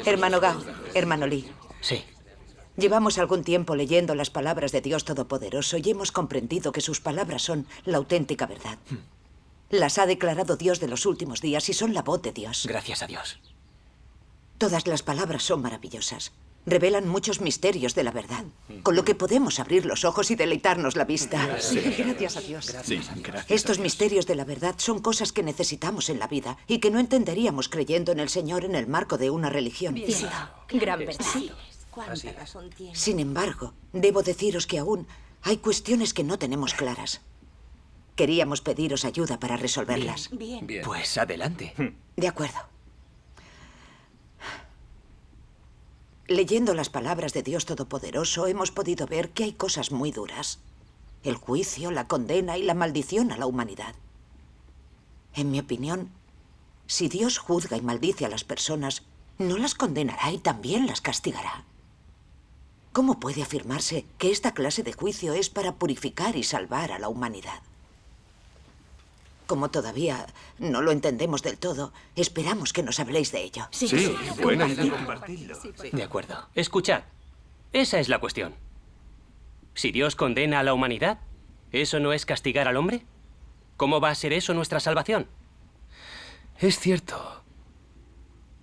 Hermano Gao, hermano Lee. Sí. Llevamos algún tiempo leyendo las palabras de Dios Todopoderoso y hemos comprendido que sus palabras son la auténtica verdad. Las ha declarado Dios de los últimos días y son la voz de Dios. Gracias a Dios. Todas las palabras son maravillosas. Revelan muchos misterios de la verdad, con lo que podemos abrir los ojos y deleitarnos la vista. Sí. Gracias a Dios. Sí, gracias. Estos misterios de la verdad son cosas que necesitamos en la vida y que no entenderíamos creyendo en el Señor en el marco de una religión. Sí, gran verdad. ¿Cuánta razón tiene? Sin embargo, debo deciros que aún hay cuestiones que no tenemos claras. Queríamos pediros ayuda para resolverlas. Bien. Pues adelante. De acuerdo. Leyendo las palabras de Dios Todopoderoso, hemos podido ver que hay cosas muy duras. El juicio, la condena y la maldición a la humanidad. En mi opinión, si Dios juzga y maldice a las personas, ¿no las condenará y también las castigará? ¿Cómo puede afirmarse que esta clase de juicio es para purificar y salvar a la humanidad? Como todavía no lo entendemos del todo, esperamos que nos habléis de ello. Sí, buena idea compartirlo. De acuerdo. Escuchad, esa es la cuestión. Si Dios condena a la humanidad, ¿eso no es castigar al hombre? ¿Cómo va a ser eso nuestra salvación? Es cierto.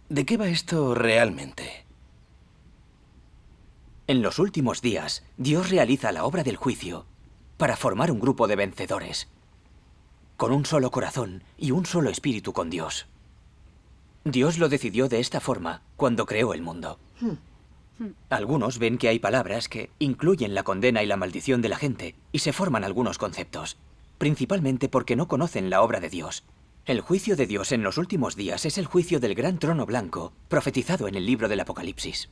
¿De qué va esto realmente? En los últimos días, Dios realiza la obra del juicio para formar un grupo de vencedores, con un solo corazón y un solo espíritu con Dios. Dios lo decidió de esta forma cuando creó el mundo. Algunos ven que hay palabras que incluyen la condena y la maldición de la gente y se forman algunos conceptos, principalmente porque no conocen la obra de Dios. El juicio de Dios en los últimos días es el juicio del gran trono blanco, profetizado en el libro del Apocalipsis.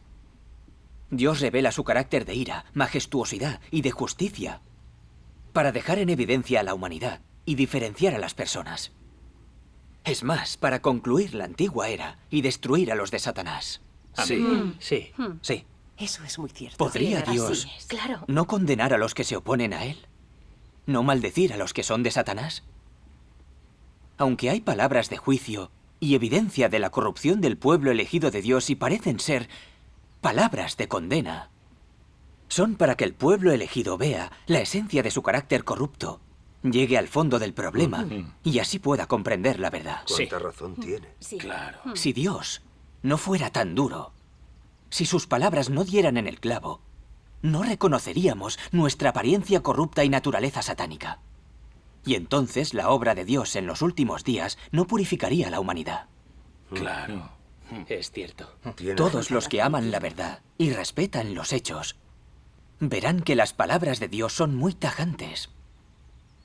Dios revela su carácter de ira, majestuosidad y de justicia para dejar en evidencia a la humanidad y diferenciar a las personas. Es más, para concluir la antigua era y destruir a los de Satanás. Sí. Sí, sí. Eso es muy cierto. ¿Podría Dios Claro. no condenar a los que se oponen a Él? ¿No maldecir a los que son de Satanás? Aunque hay palabras de juicio y evidencia de la corrupción del pueblo elegido de Dios y parecen ser palabras de condena, son para que el pueblo elegido vea la esencia de su carácter corrupto, llegue al fondo del problema y así pueda comprender la verdad. ¿Cuánta razón tiene? Sí. Claro. Si Dios no fuera tan duro, si sus palabras no dieran en el clavo, no reconoceríamos nuestra apariencia corrupta y naturaleza satánica. Y entonces la obra de Dios en los últimos días no purificaría a la humanidad. Claro. Es cierto. Todos los que aman la verdad y respetan los hechos verán que las palabras de Dios son muy tajantes.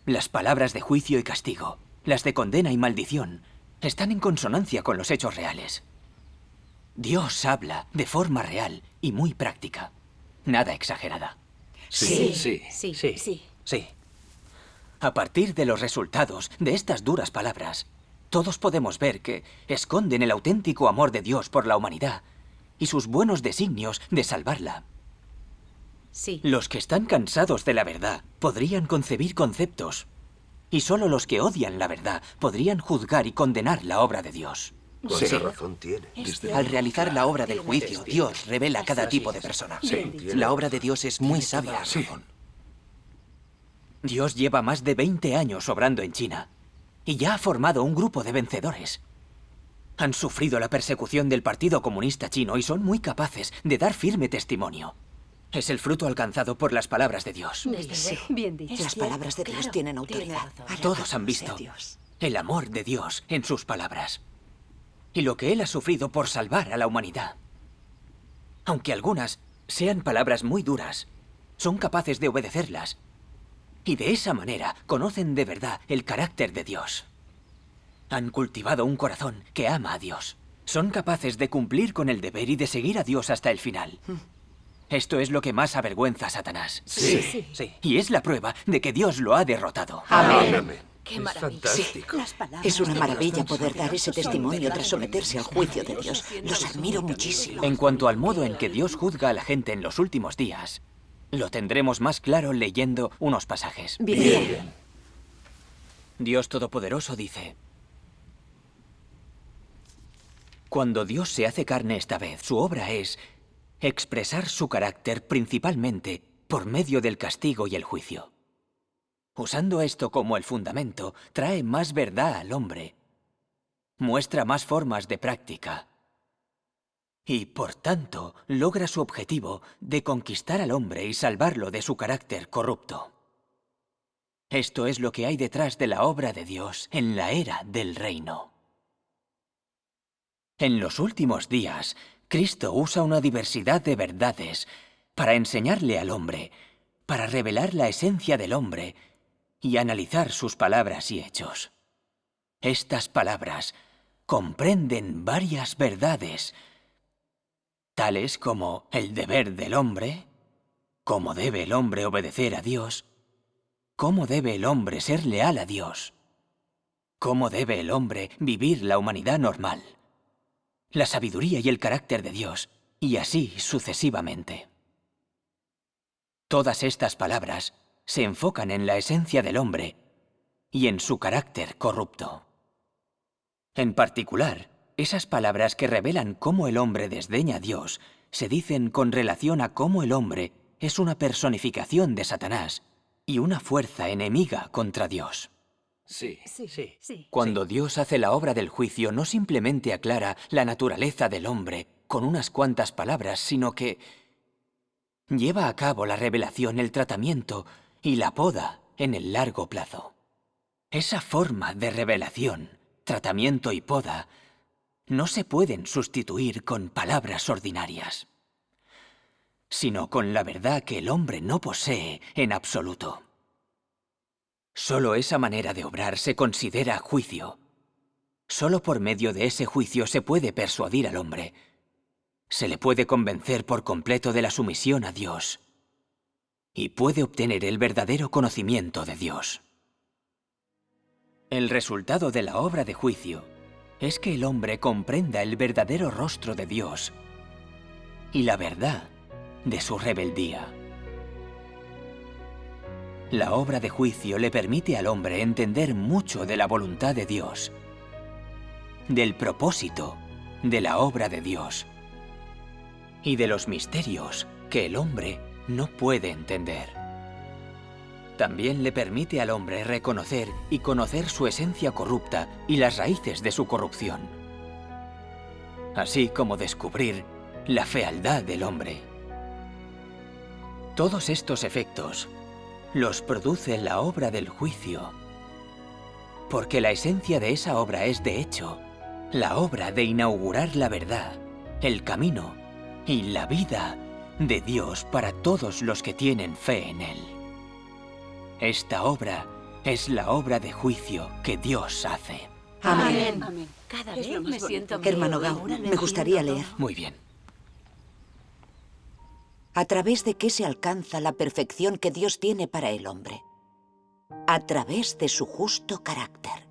Las palabras de juicio y castigo, las de condena y maldición, están en consonancia con los hechos reales. Dios habla de forma real y muy práctica, nada exagerada. Sí. Sí. A partir de los resultados de estas duras palabras, todos podemos ver que esconden el auténtico amor de Dios por la humanidad y sus buenos designios de salvarla. Sí. Los que están cansados de la verdad podrían concebir conceptos, y solo los que odian la verdad podrían juzgar y condenar la obra de Dios. ¿Cuánta razón tiene? Al realizar la obra del juicio, Dios revela a cada tipo de persona. La obra de Dios es muy sabia. Dios lleva más de 20 años obrando en China y ya ha formado un grupo de vencedores. Han sufrido la persecución del Partido Comunista Chino y son muy capaces de dar firme testimonio. Es el fruto alcanzado por las palabras de Dios. Sí. Bien dicho. Las palabras de Dios tienen autoridad. Todos han visto el amor de Dios en sus palabras y lo que Él ha sufrido por salvar a la humanidad. Aunque algunas sean palabras muy duras, son capaces de obedecerlas y de esa manera conocen de verdad el carácter de Dios. Han cultivado un corazón que ama a Dios. Son capaces de cumplir con el deber y de seguir a Dios hasta el final. Esto es lo que más avergüenza a Satanás. Sí. Y es la prueba de que Dios lo ha derrotado. Amén. Qué Es maravilla. fantástico. Las palabras Es una de maravilla Dios poder dar ese testimonio tras someterse al juicio de Dios. Los admiro muchísimo. En cuanto al modo en que Dios juzga a la gente en los últimos días, lo tendremos más claro leyendo unos pasajes. Bien. Dios Todopoderoso dice: Cuando Dios se hace carne esta vez, su obra es expresar su carácter principalmente por medio del castigo y el juicio. Usando esto como el fundamento, trae más verdad al hombre, muestra más formas de práctica y, por tanto, logra su objetivo de conquistar al hombre y salvarlo de su carácter corrupto. Esto es lo que hay detrás de la obra de Dios en la era del reino. En los últimos días, Cristo usa una diversidad de verdades para enseñarle al hombre, para revelar la esencia del hombre y analizar sus palabras y hechos. Estas palabras comprenden varias verdades, tales como el deber del hombre, cómo debe el hombre obedecer a Dios, cómo debe el hombre ser leal a Dios, cómo debe el hombre vivir la humanidad normal, la sabiduría y el carácter de Dios, y así sucesivamente. Todas estas palabras se enfocan en la esencia del hombre y en su carácter corrupto. En particular, esas palabras que revelan cómo el hombre desdeña a Dios se dicen con relación a cómo el hombre es una personificación de Satanás y una fuerza enemiga contra Dios. Sí. Cuando Dios hace la obra del juicio, no simplemente aclara la naturaleza del hombre con unas cuantas palabras, sino que lleva a cabo la revelación, el tratamiento y la poda en el largo plazo. Esa forma de revelación, tratamiento y poda no se pueden sustituir con palabras ordinarias, sino con la verdad que el hombre no posee en absoluto. Solo esa manera de obrar se considera juicio. Solo por medio de ese juicio se puede persuadir al hombre. Se le puede convencer por completo de la sumisión a Dios y puede obtener el verdadero conocimiento de Dios. El resultado de la obra de juicio es que el hombre comprenda el verdadero rostro de Dios y la verdad de su rebeldía. La obra de juicio le permite al hombre entender mucho de la voluntad de Dios, del propósito de la obra de Dios y de los misterios que el hombre no puede entender. También le permite al hombre reconocer y conocer su esencia corrupta y las raíces de su corrupción, así como descubrir la fealdad del hombre. Todos estos efectos los produce la obra del juicio, porque la esencia de esa obra es, de hecho, la obra de inaugurar la verdad, el camino y la vida de Dios para todos los que tienen fe en Él. Esta obra es la obra de juicio que Dios hace. Amén. Cada vez me siento mejor. Hermano Gao, me gustaría leer. Muy bien. ¿A través de qué se alcanza la perfección que Dios tiene para el hombre? A través de su justo carácter.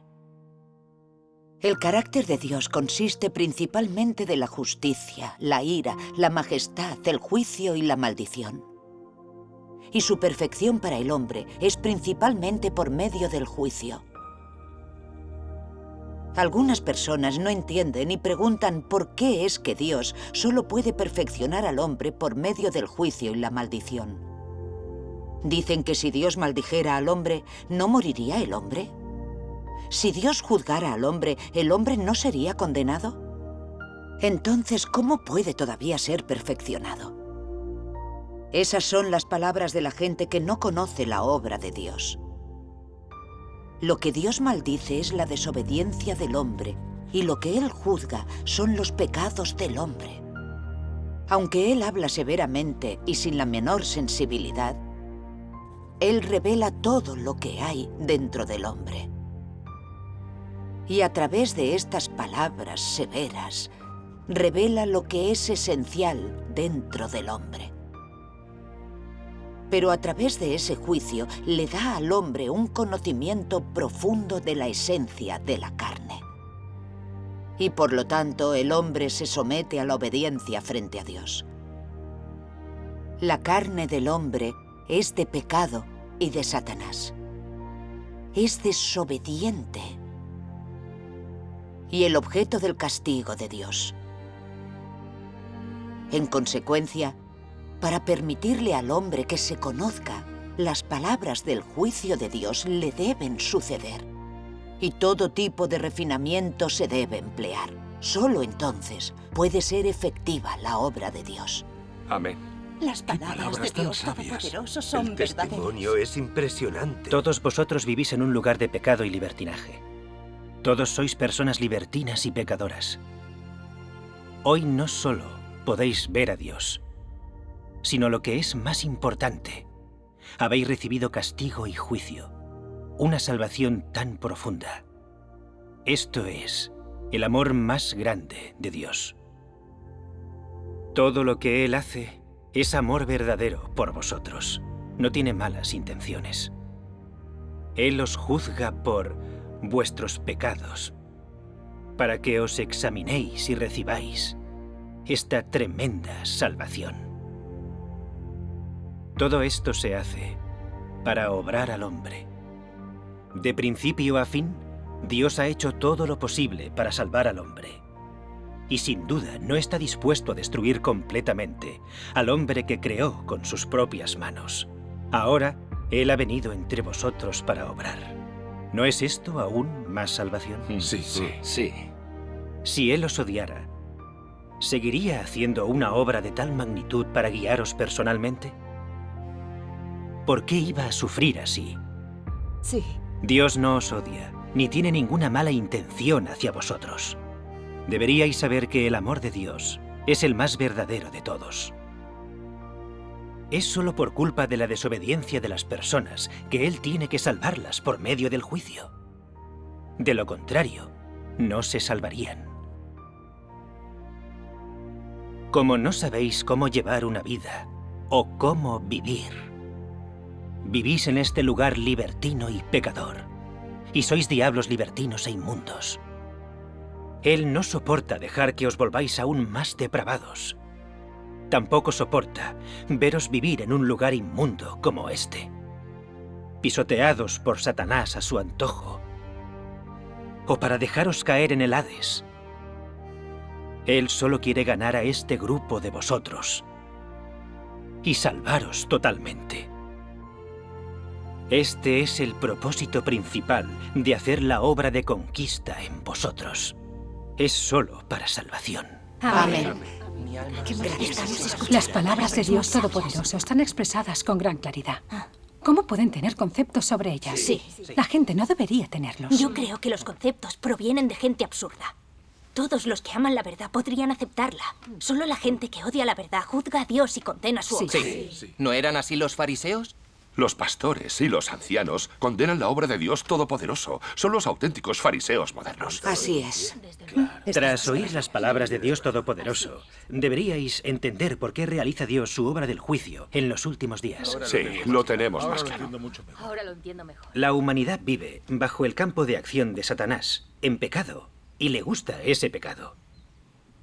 El carácter de Dios consiste principalmente de la justicia, la ira, la majestad, el juicio y la maldición. Y su perfección para el hombre es principalmente por medio del juicio. Algunas personas no entienden y preguntan por qué es que Dios solo puede perfeccionar al hombre por medio del juicio y la maldición. Dicen que si Dios maldijera al hombre, ¿no moriría el hombre? Si Dios juzgara al hombre, ¿el hombre no sería condenado? Entonces, ¿cómo puede todavía ser perfeccionado? Esas son las palabras de la gente que no conoce la obra de Dios. Lo que Dios maldice es la desobediencia del hombre, y lo que Él juzga son los pecados del hombre. Aunque Él habla severamente y sin la menor sensibilidad, Él revela todo lo que hay dentro del hombre. Y a través de estas palabras severas, revela lo que es esencial dentro del hombre. Pero a través de ese juicio le da al hombre un conocimiento profundo de la esencia de la carne. Y por lo tanto el hombre se somete a la obediencia frente a Dios. La carne del hombre es de pecado y de Satanás. Es desobediente. y el objeto del castigo de Dios. En consecuencia, para permitirle al hombre que se conozca, las palabras del juicio de Dios le deben suceder. Y todo tipo de refinamiento se debe emplear. Solo entonces puede ser efectiva la obra de Dios. Amén. Las palabras de Dios Todopoderoso son El testimonio verdaderas. es impresionante. Todos vosotros vivís en un lugar de pecado y libertinaje. Todos sois personas libertinas y pecadoras. Hoy no solo podéis ver a Dios, sino lo que es más importante, habéis recibido castigo y juicio, una salvación tan profunda. Esto es el amor más grande de Dios. Todo lo que Él hace es amor verdadero por vosotros. No tiene malas intenciones. Él os juzga por vuestros pecados, para que os examinéis y recibáis esta tremenda salvación. Todo esto se hace para obrar al hombre. De principio a fin, Dios ha hecho todo lo posible para salvar al hombre. Y sin duda no está dispuesto a destruir completamente al hombre que creó con sus propias manos. Ahora, Él ha venido entre vosotros para obrar. ¿No es esto aún más salvación? Sí, sí, sí. Si Él os odiara, ¿seguiría haciendo una obra de tal magnitud para guiaros personalmente? ¿Por qué iba a sufrir así? Sí. Dios no os odia, ni tiene ninguna mala intención hacia vosotros. Deberíais saber que el amor de Dios es el más verdadero de todos. Es solo por culpa de la desobediencia de las personas que Él tiene que salvarlas por medio del juicio. De lo contrario, no se salvarían. Como no sabéis cómo llevar una vida o cómo vivir, vivís en este lugar libertino y pecador, y sois diablos libertinos e inmundos. Él no soporta dejar que os volváis aún más depravados. Tampoco soporta veros vivir en un lugar inmundo como este, pisoteados por Satanás a su antojo, o para dejaros caer en el Hades. Él solo quiere ganar a este grupo de vosotros y salvaros totalmente. Este es el propósito principal de hacer la obra de conquista en vosotros. Es solo para salvación. Amén. Las palabras de Dios Todopoderoso están expresadas con gran claridad. ¿Cómo pueden tener conceptos sobre ellas? Sí. La gente no debería tenerlos. Yo creo que los conceptos provienen de gente absurda. Todos los que aman la verdad podrían aceptarla. Solo la gente que odia la verdad juzga a Dios y condena su obra. Sí. ¿No eran así los fariseos? Los pastores y los ancianos condenan la obra de Dios Todopoderoso. Son los auténticos fariseos modernos. Así es. Tras oír las palabras de Dios Todopoderoso, deberíais entender por qué realiza Dios su obra del juicio en los últimos días. Sí, lo tenemos más claro. Ahora lo entiendo mejor. La humanidad vive bajo el campo de acción de Satanás, en pecado, y le gusta ese pecado.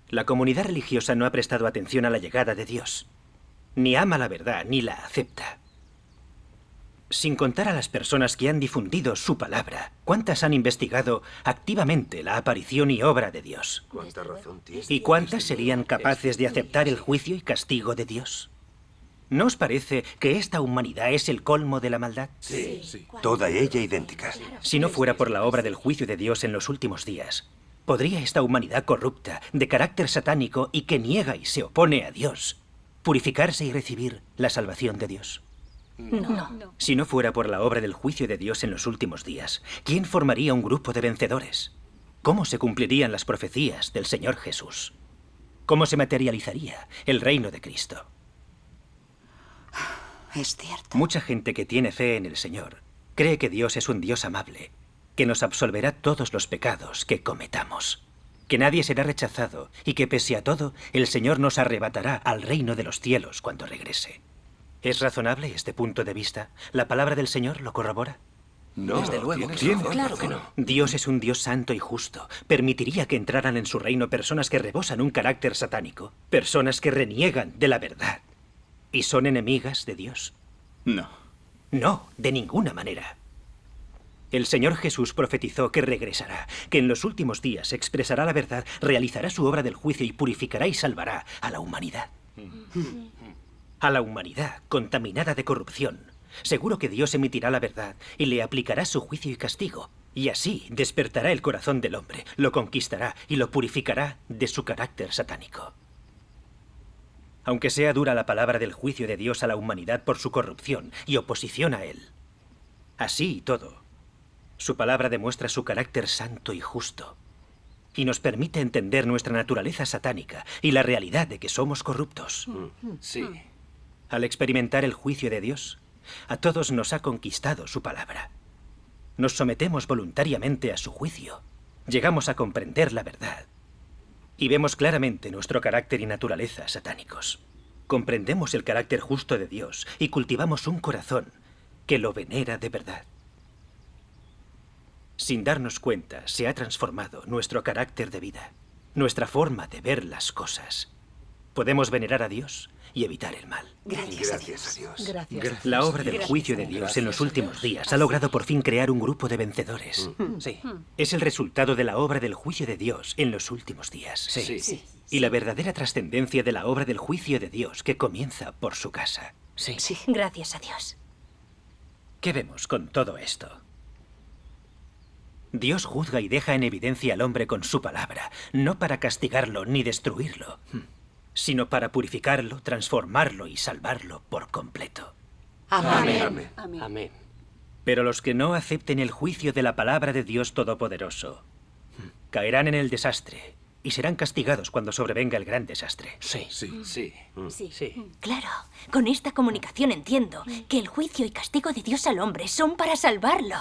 La comunidad religiosa no ha prestado atención a la llegada de Dios. Ni ama la verdad, ni la acepta. Sin contar a las personas que han difundido su palabra, ¿cuántas han investigado activamente la aparición y obra de Dios? ¿Cuánta razón tiene? ¿Y cuántas serían capaces de aceptar el juicio y castigo de Dios? ¿No os parece que esta humanidad es el colmo de la maldad? Sí. Toda ella idéntica. Si no fuera por la obra del juicio de Dios en los últimos días, ¿podría esta humanidad corrupta, de carácter satánico y que niega y se opone a Dios, purificarse y recibir la salvación de Dios? No. Si no fuera por la obra del juicio de Dios en los últimos días, ¿quién formaría un grupo de vencedores? ¿Cómo se cumplirían las profecías del Señor Jesús? ¿Cómo se materializaría el reino de Cristo? Es cierto. Mucha gente que tiene fe en el Señor cree que Dios es un Dios amable, que nos absolverá todos los pecados que cometamos, que nadie será rechazado y que pese a todo, el Señor nos arrebatará al reino de los cielos cuando regrese. ¿Es razonable este punto de vista? ¿La palabra del Señor lo corrobora? No, Desde luego que tiene no. Claro que no. Dios es un Dios santo y justo. ¿Permitiría que entraran en su reino personas que rebosan un carácter satánico? Personas que reniegan de la verdad y son enemigas de Dios. No. No, de ninguna manera. El Señor Jesús profetizó que regresará, que en los últimos días expresará la verdad, realizará su obra del juicio y purificará y salvará a la humanidad. A la humanidad contaminada de corrupción. Seguro que Dios emitirá la verdad y le aplicará su juicio y castigo. Y así despertará el corazón del hombre, lo conquistará y lo purificará de su carácter satánico. Aunque sea dura la palabra del juicio de Dios a la humanidad por su corrupción y oposición a Él, así y todo, su palabra demuestra su carácter santo y justo, y nos permite entender nuestra naturaleza satánica y la realidad de que somos corruptos. Sí. Al experimentar el juicio de Dios, a todos nos ha conquistado su palabra. Nos sometemos voluntariamente a su juicio, llegamos a comprender la verdad, y vemos claramente nuestro carácter y naturaleza satánicos. Comprendemos el carácter justo de Dios y cultivamos un corazón que lo venera de verdad. Sin darnos cuenta, se ha transformado nuestro carácter de vida, nuestra forma de ver las cosas. Podemos venerar a Dios y evitar el mal. Gracias a Dios. Gracias. La obra del juicio de Dios en los últimos días ha logrado por fin crear un grupo de vencedores. Sí. Es el resultado de la obra del juicio de Dios en los últimos días. Sí. Y la verdadera trascendencia de la obra del juicio de Dios que comienza por su casa. Sí. Gracias a Dios. ¿Qué vemos con todo esto? Dios juzga y deja en evidencia al hombre con su palabra, no para castigarlo ni destruirlo, sino para purificarlo, transformarlo y salvarlo por completo. Amén. Amén. Pero los que no acepten el juicio de la palabra de Dios Todopoderoso caerán en el desastre y serán castigados cuando sobrevenga el gran desastre. Sí. Claro, con esta comunicación entiendo que el juicio y castigo de Dios al hombre son para salvarlo,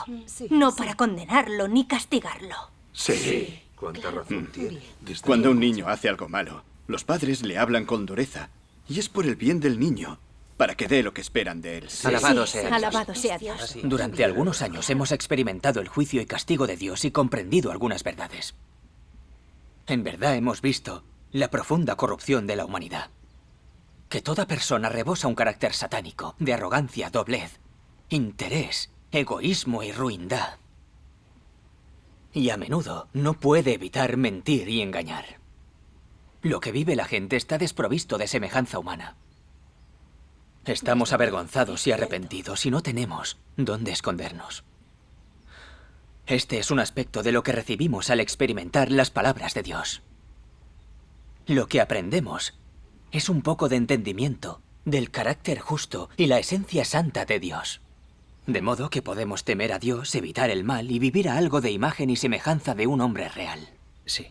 no para condenarlo ni castigarlo. Sí. Cuánta razón tiene. Cuando un niño hace algo malo, los padres le hablan con dureza. Y es por el bien del niño, para que dé lo que esperan de él. Alabado sea Dios. Alabado sea Dios. Durante algunos años hemos experimentado el juicio y castigo de Dios y comprendido algunas verdades. En verdad hemos visto la profunda corrupción de la humanidad. Que toda persona rebosa un carácter satánico, de arrogancia, doblez, interés, egoísmo y ruindad. Y a menudo no puede evitar mentir y engañar. Lo que vive la gente está desprovisto de semejanza humana. Estamos avergonzados y arrepentidos y no tenemos dónde escondernos. Este es un aspecto de lo que recibimos al experimentar las palabras de Dios. Lo que aprendemos es un poco de entendimiento del carácter justo y la esencia santa de Dios. De modo que podemos temer a Dios, evitar el mal y vivir a algo de imagen y semejanza de un hombre real. Sí.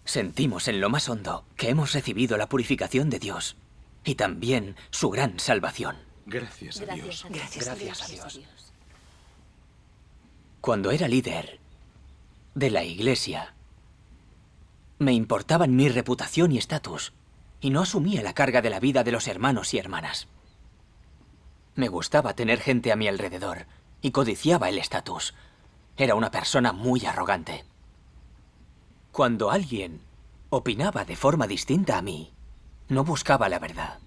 Sentimos en lo más hondo que hemos recibido la purificación de Dios y también su gran salvación. Gracias a Dios. Gracias a Dios. Cuando era líder de la iglesia, me importaban mi reputación y estatus, y no asumía la carga de la vida de los hermanos y hermanas. Me gustaba tener gente a mi alrededor, y codiciaba el estatus. Era una persona muy arrogante. Cuando alguien opinaba de forma distinta a mí, no buscaba la verdad.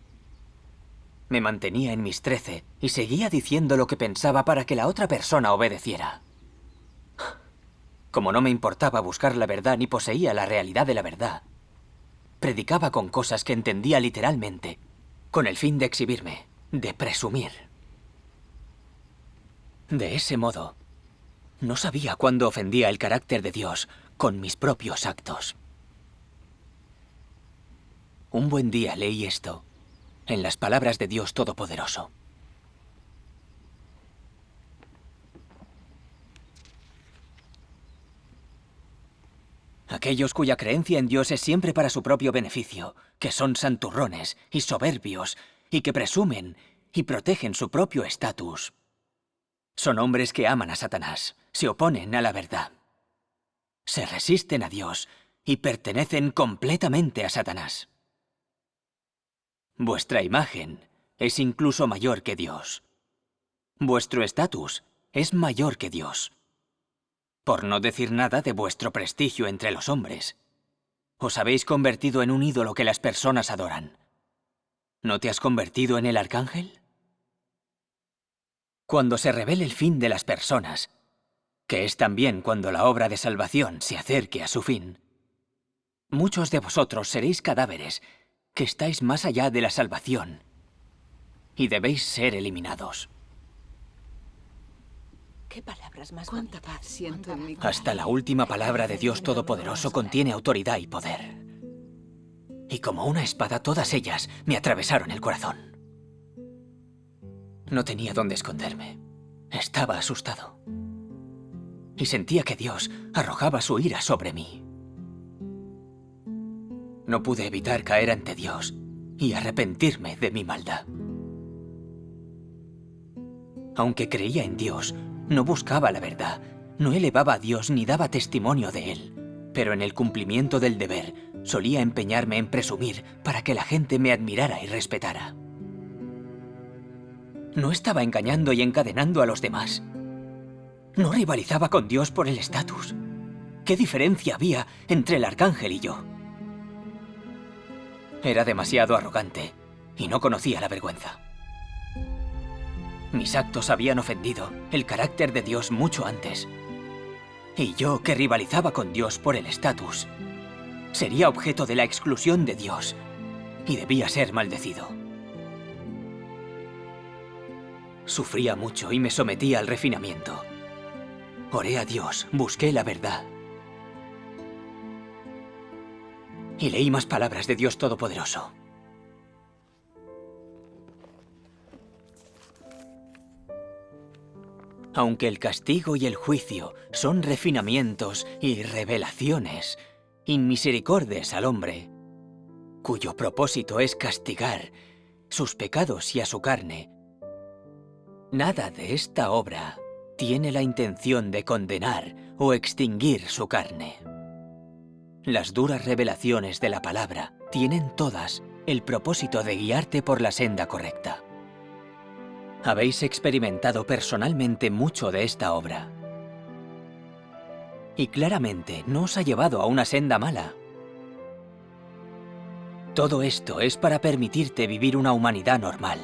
Me mantenía en mis 13 y seguía diciendo lo que pensaba para que la otra persona obedeciera. Como no me importaba buscar la verdad ni poseía la realidad de la verdad, predicaba con cosas que entendía literalmente, con el fin de exhibirme, de presumir. De ese modo, no sabía cuándo ofendía el carácter de Dios con mis propios actos. Un buen día leí esto en las palabras de Dios Todopoderoso. Aquellos cuya creencia en Dios es siempre para su propio beneficio, que son santurrones y soberbios, y que presumen y protegen su propio estatus, son hombres que aman a Satanás, se oponen a la verdad, se resisten a Dios y pertenecen completamente a Satanás. Vuestra imagen es incluso mayor que Dios. Vuestro estatus es mayor que Dios. Por no decir nada de vuestro prestigio entre los hombres. Os habéis convertido en un ídolo que las personas adoran. ¿No te has convertido en el arcángel? Cuando se revele el fin de las personas, que es también cuando la obra de salvación se acerque a su fin, muchos de vosotros seréis cadáveres que estáis más allá de la salvación y debéis ser eliminados. Qué palabras más Cuánta paz siento en mi corazón. Hasta la última palabra de Dios Todopoderoso contiene autoridad y poder. Y como una espada, todas ellas me atravesaron el corazón. No tenía dónde esconderme. Estaba asustado. Y sentía que Dios arrojaba su ira sobre mí. No pude evitar caer ante Dios y arrepentirme de mi maldad. Aunque creía en Dios, no buscaba la verdad, no elevaba a Dios ni daba testimonio de Él. Pero en el cumplimiento del deber, solía empeñarme en presumir para que la gente me admirara y respetara. No estaba engañando y encadenando a los demás. No rivalizaba con Dios por el estatus. ¿Qué diferencia había entre el arcángel y yo? Era demasiado arrogante y no conocía la vergüenza. Mis actos habían ofendido el carácter de Dios mucho antes. Y yo, que rivalizaba con Dios por el estatus, sería objeto de la exclusión de Dios y debía ser maldecido. Sufría mucho y me sometía al refinamiento. Oré a Dios, busqué la verdad. Y leí más palabras de Dios Todopoderoso. Aunque el castigo y el juicio son refinamientos y revelaciones inmisericordes al hombre, cuyo propósito es castigar sus pecados y a su carne, nada de esta obra tiene la intención de condenar o extinguir su carne. Las duras revelaciones de la palabra tienen todas el propósito de guiarte por la senda correcta. Habéis experimentado personalmente mucho de esta obra. Y claramente no os ha llevado a una senda mala. Todo esto es para permitirte vivir una humanidad normal.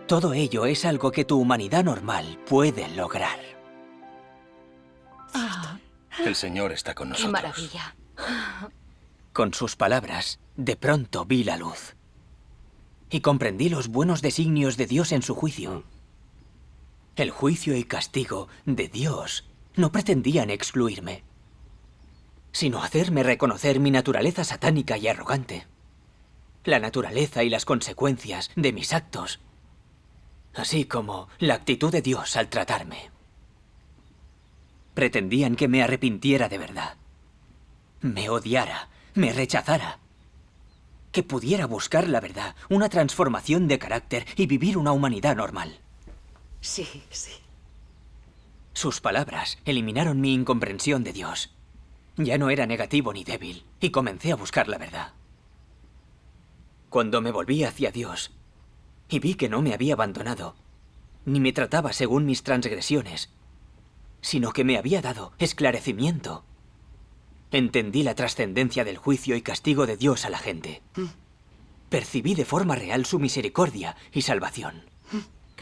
Todo ello es algo que tu humanidad normal puede lograr. El Señor está con nosotros. Qué maravilla. Con sus palabras, de pronto vi la luz. Y comprendí los buenos designios de Dios en su juicio. El juicio y castigo de Dios no pretendían excluirme, sino hacerme reconocer mi naturaleza satánica y arrogante, la naturaleza y las consecuencias de mis actos, así como la actitud de Dios al tratarme. Pretendían que me arrepintiera de verdad, me odiara, me rechazara, que pudiera buscar la verdad, una transformación de carácter y vivir una humanidad normal. Sí, sí. Sus palabras eliminaron mi incomprensión de Dios. Ya no era negativo ni débil, y comencé a buscar la verdad. Cuando me volví hacia Dios y vi que no me había abandonado, ni me trataba según mis transgresiones, sino que me había dado esclarecimiento, entendí la trascendencia del juicio y castigo de Dios a la gente. Percibí de forma real su misericordia y salvación.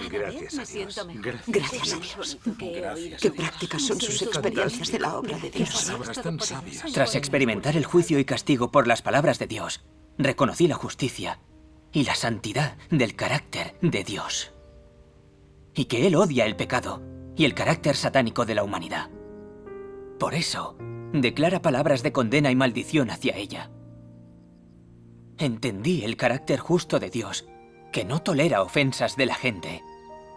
Gracias a Dios. Gracias a Dios. Qué prácticas son sus experiencias de la obra de Dios. Palabras tan sabias. Tras experimentar el juicio y castigo por las palabras de Dios, reconocí la justicia y la santidad del carácter de Dios. Y que Él odia el pecado y el carácter satánico de la humanidad. Por eso, declara palabras de condena y maldición hacia ella. Entendí el carácter justo de Dios, que no tolera ofensas de la gente,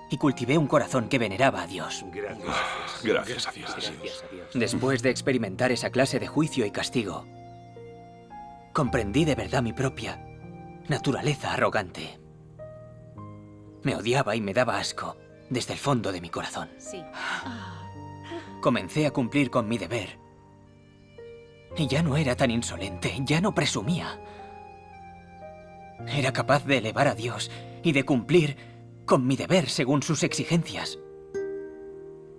y cultivé un corazón que veneraba a Dios. Gracias a Dios. Después de experimentar esa clase de juicio y castigo, comprendí de verdad mi propia naturaleza arrogante. Me odiaba y me daba asco desde el fondo de mi corazón. Sí. Comencé a cumplir con mi deber. Y ya no era tan insolente, ya no presumía. Era capaz de elevar a Dios y de cumplir con mi deber según sus exigencias.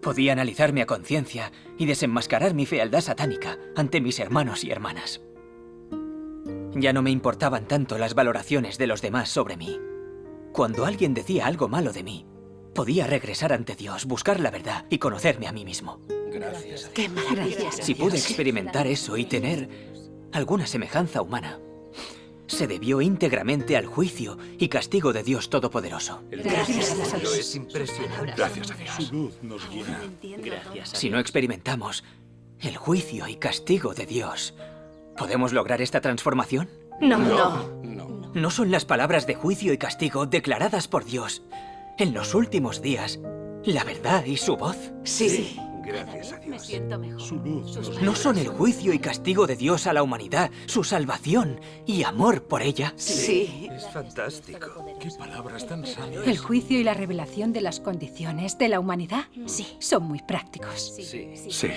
Podía analizarme a conciencia y desenmascarar mi fealdad satánica ante mis hermanos y hermanas. Ya no me importaban tanto las valoraciones de los demás sobre mí. Cuando alguien decía algo malo de mí, podía regresar ante Dios, buscar la verdad y conocerme a mí mismo. Gracias. ¡Qué maravilla! Si pude experimentar eso y tener alguna semejanza humana, se debió íntegramente al juicio y castigo de Dios Todopoderoso. Gracias a Dios. Es impresionante. Gracias a Dios. Su luz nos guía. Si no experimentamos el juicio y castigo de Dios, ¿podemos lograr esta transformación? No. ¿No son las palabras de juicio y castigo declaradas por Dios en los últimos días la verdad y su voz? Sí. Gracias a Dios. Su luz nos ¿No son el juicio y castigo de Dios a la humanidad, su salvación y amor por ella? Sí. Es fantástico. Qué palabras tan sabias. El juicio y la revelación de las condiciones de la humanidad Sí. son muy prácticos. Sí.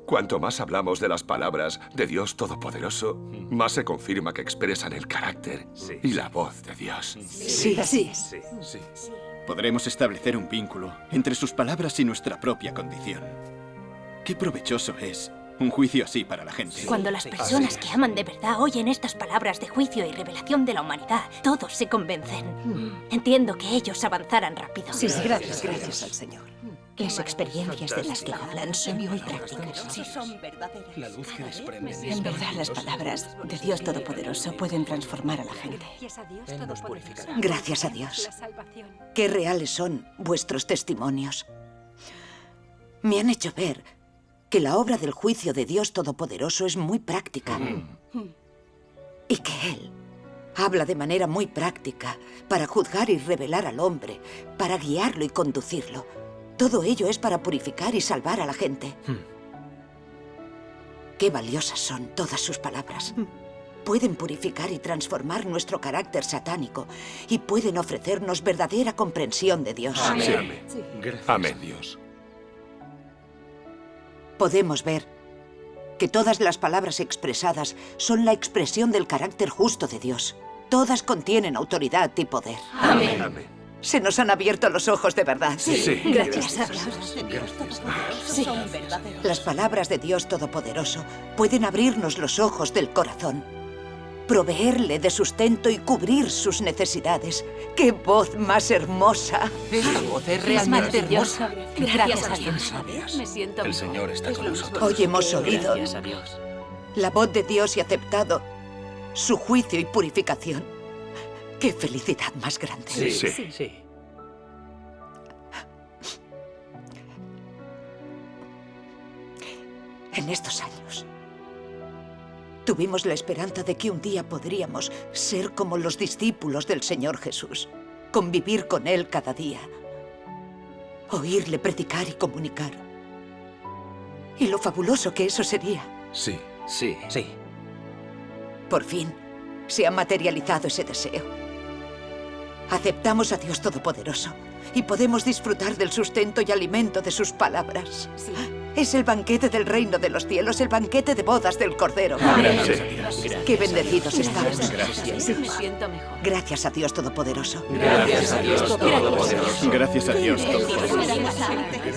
Cuanto más hablamos de las palabras de Dios Todopoderoso, más se confirma que expresan el carácter y la voz de Dios. Sí. Sí. Podremos establecer un vínculo entre sus palabras y nuestra propia condición. Qué provechoso es un juicio así para la gente. Cuando las personas que aman de verdad oyen estas palabras de juicio y revelación de la humanidad, todos se convencen. Entiendo que ellos avanzarán rápido. Sí, gracias. Gracias al Señor. Las experiencias de las que hablan son muy prácticas. La luz que desprende. En verdad, las palabras de Dios Todopoderoso pueden transformar a la gente. Él nos purificará. Gracias a Dios. La salvación. Qué reales son vuestros testimonios. Me han hecho ver que la obra del juicio de Dios Todopoderoso es muy práctica. Y que Él habla de manera muy práctica para juzgar y revelar al hombre, para guiarlo y conducirlo. Todo ello es para purificar y salvar a la gente. Qué valiosas son todas sus palabras. Pueden purificar y transformar nuestro carácter satánico y pueden ofrecernos verdadera comprensión de Dios. Sí. Gracias Amén. a Dios. Podemos ver que todas las palabras expresadas son la expresión del carácter justo de Dios. Todas contienen autoridad y poder. Amén. Se nos han abierto los ojos de verdad. Sí. Gracias a Dios. Sí. Las palabras de Dios Todopoderoso pueden abrirnos los ojos del corazón, proveerle de sustento y cubrir sus necesidades. ¡Qué voz más hermosa! Esta voz es realmente hermosa. Gracias a Dios. Sabias. Me siento El mejor. Señor está con nosotros. Hoy hemos oído Gracias a Dios. la voz de Dios y aceptado su juicio y purificación. ¡Qué felicidad más grande! Sí. En estos años, tuvimos la esperanza de que un día podríamos ser como los discípulos del Señor Jesús, convivir con Él cada día, oírle predicar y comunicar. Y lo fabuloso que eso sería. Sí. Sí. Sí. Por fin, se ha materializado ese deseo. Aceptamos a Dios Todopoderoso y podemos disfrutar del sustento y alimento de sus palabras. Es el banquete del reino de los cielos, el banquete de bodas del Cordero. Gracias a Dios. ¡Qué bendecidos estamos! Sí, me siento mejor. Gracias a Dios Todopoderoso. Gracias a Dios Todopoderoso. Gracias a Dios Todopoderoso. Gracias a Dios.